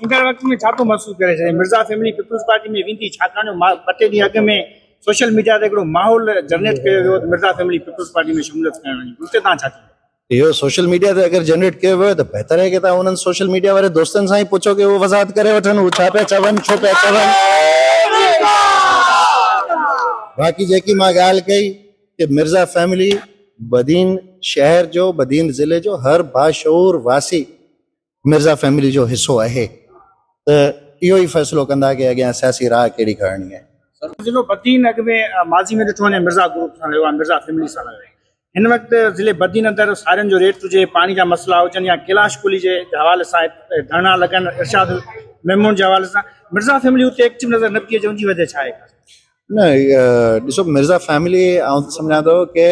ईंदड़ वक़्त में छा थो महसूस करे छॾे मिर्ज़ा फैमिली पीपल्स पार्टी में वेंदी, छाकाणि ॿ टे ॾींहं अॻु में सोशल मीडिया ते हिकिड़ो माहौल जनरेट कयो वियो मिर्ज़ा फैमिली पीपल्स पार्टी में शमूलियत करण जी, उते तव्हां छा चयो? इहो सोशल मीडिया ते अगरि जनरेट कयो वियो त बहितर आहे कि तव्हां उन्हनि सोशल मीडिया वारे दोस्तनि सां ई पुछो कि उहो वज़ाहत करे वठनि हू छा पिया चवनि, छो पिया चवनि। बाक़ी जेकी मां ॻाल्हि कई कि मिर्ज़ा फैमिली बदीन शहर जो, बदीन ज़िले जो हर बाशऊर वासी मिर्ज़ा फैमिली जो हिस्सो आहे, त इहो ई फ़ैसिलो कंदा कि अॻियां सियासी राह कहिड़ी खणणी आहे। ज़िलो बदीन अॻु में माज़ी में ॾिठो वञे मिर्ज़ा ग्रुप सां रहियो आहे, मिर्ज़ा फैमिली सां रहियो आहे। हिन वक़्तु ज़िले बदीन अंदरि साड़ियुनि जो रेट हुजे, पाणी जा मसइला हुजनि या कैलाश कुली जे हवाले सां धरना लॻनि, इरशाद मेमून जे हवाले सां मिर्ज़ा फैमिली उते एक्टिव नज़र न पई अचे, उनजी वजह छा आहे? न ॾिसो मिर्ज़ा फैमिली आउं त सम्झां थो कि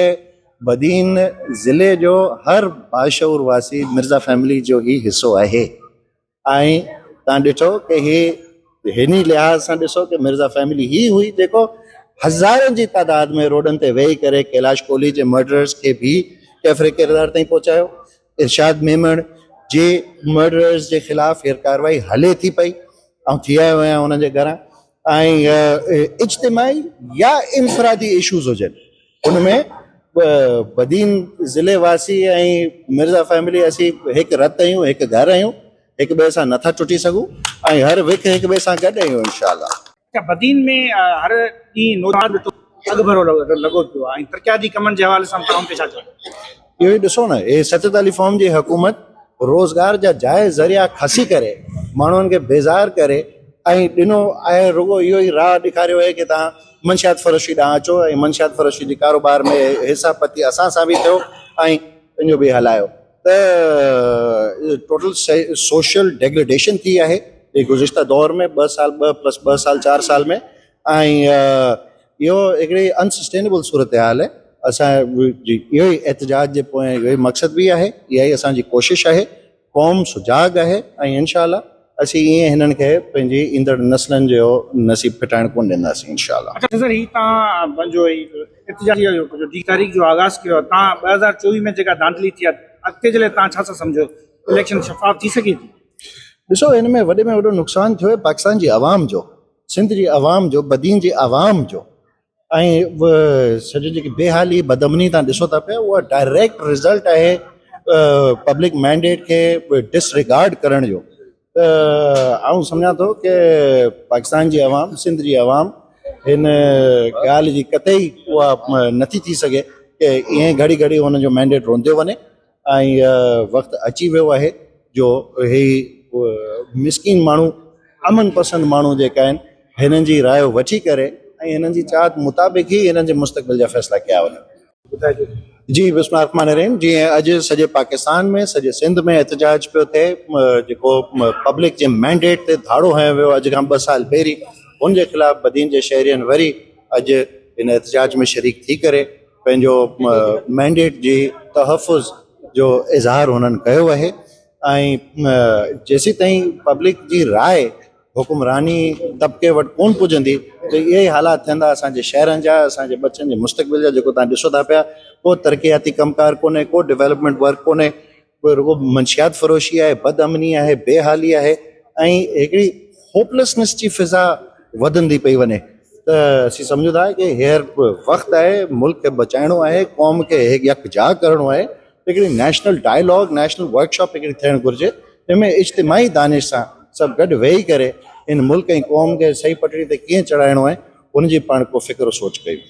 बदीन ज़िले जो हर बाशऊर वासी मिर्ज़ा फैमिली जो ई हिस्सो आहे। ऐं तव्हां ॾिठो कि हिन लिहाज़ सां ॾिसो कि मिर्ज़ा फैमिली ही हुई जेको हज़ारनि जी तादाद में रोडनि ते वेही करे कैलाश कोहली जे मर्डरर्स खे भी कैफ़रे किरदार ताईं पहुचायो। इरशाद मेमण जे मर्डरर्स जे ख़िलाफ़ हीअ कार्रवाई हले थी पई ऐं थी आयो आहियां उन्हनि जे घरां। ऐं इज्तिमाही या इनफरादी इशूज़ हुजनि उनमें बदीन ज़िले वासी ऐं मिर्ज़ा फैमिली असीं हिकु रत आहियूं, हिकु घर आहियूं, हिक ॿिए सां नथा टुटी सघूं ऐं हर विक हिक ॿिए सां गॾु आहियूं इंशाअल्लाह। बदीन में हर ॾींहुं नौजवान ॾिठो अॻु भरो लॻो पियो आहे ऐं तरक़ियाती कमनि जे हवाले सां तव्हां ते छा चओ? इहो ई ॾिसो न, हे सतत अली फ़ॉर्म जी हुकूमत रोज़गार जा जाइज़ ज़रिया खसी करे माण्हुनि खे बेज़ार करे ऐं ॾिनो आहे रुगो इहो ई राह ॾेखारियो आहे कि तव्हां मंशियात फ़रोशी ॾांहुं अचो ऐं मंशियात फ़रोशी जे कारोबार में हिसा पती असां सां बि थियो ऐं पंहिंजो बि हलायो। त टोटल सोशल डेग्रेडेशन थी आहे गुज़िश्ता दौर में 2 साल 2 + 2 साल 4 साल में। ऐं इहो हिकिड़ी अनसस्टेनेबल सूरत हाल आहे। असां इहो ई एहतजाज जे पोइ इहो ई मक़सद बि आहे, इहा ई असांजी कोशिशि आहे। क़ौम सुजाग आहे ऐं इंशाअल्लाह असीं ईअं हिननि खे पंहिंजी ईंदड़ नस्लनि जो नसीब फिटाइण कोन ॾींदासीं इंशाअल्लाह। अच्छा सर, ही तव्हां पंहिंजो एहतजाजी जो 10 तारीख़ जो आगाज़ कयो, तव्हां 2024 में जेका धांधली थी आहे अॻिते जे लाइ तव्हां छा सम्झो इलेक्शन शफ़ाफ़ थी सघे थी? ॾिसो हिन में वॾे में वॾो नुक़सानु थियो आहे पाकिस्तान जी आवाम जो, सिंध जी आवाम जो, बदीन जी आवाम जो। ऐं सॼी जेकी बेहाली बदमनी तव्हां ॾिसो था पिया उहा डायरेक्ट रिज़ल्ट आहे पब्लिक मैंडेट खे डिसरिगार्ड करण जो। आउं सम्झां थो कि पाकिस्तान जी आवाम, सिंध जी आवाम हिन ॻाल्हि जी कतई उहा नथी थी सघे कि ईअं घड़ी घड़ी हुन जो मैंडेट रोंदियो वञे। ऐं वक़्तु अची वियो आहे जो ही मिसकिन माण्हू, अमन पसंद माण्हू जेका आहिनि हिननि जी राय वठी करे ऐं हिननि जी चाहत मुताबिक़ ई हिननि जे मुस्तक़बिल जा फ़ैसिला कया वञनि। जी बिस्मिल्लाहिर्रहमानिर्रहीम। जीअं अॼु सॼे पाकिस्तान में, सॼे सिंध में एहतजाज पियो थिए जेको पब्लिक जे मैंडेट ते धाड़ो हयो वियो अॼु खां 2 साल पहिरीं, उनजे ख़िलाफ़ बदीन जे शहरियनि वरी अॼु हिन एहतजाज में शरीक थी करे पंहिंजो मैंडेट जी तहफ़ुज़ जो इज़हार हुननि कयो आहे। ऐं जेसीं ताईं पब्लिक जी राय हुकुमरानी तबिके वटि कोन पुॼंदी त इहे ई हालात थींदा असांजे शहरनि जा, असांजे बच्चनि जे मुस्तक़बिल जा। जेको तव्हां ॾिसो था पिया को तरक़ियाती कमकार कोन्हे, को डेवलपमेंट वर्क कोन्हे, रुगो मंशियात फ़रोशी आहे, बदअमनी आहे, बेहाली आहे ऐं हिकिड़ी होपलेसनेस जी फिज़ा वधंदी पई वञे। त असीं सम्झूं था कि हींअर वक़्तु आहे, मुल्क खे बचाइणो आहे, क़ौम खे यकजा करिणो आहे। हिकिड़ी नेशनल डायलॉग, नेशनल वर्कशॉप हिकिड़ी थियणु घुरिजे जंहिंमें इज्तिमाही दानिश सां सभु गॾु वेही करे इन मुल्क ऐं क़ौम खे सही पटड़ी ते कीअं चढ़ाइणो आहे उनजी पाण को फ़िक्र सोच कयूं।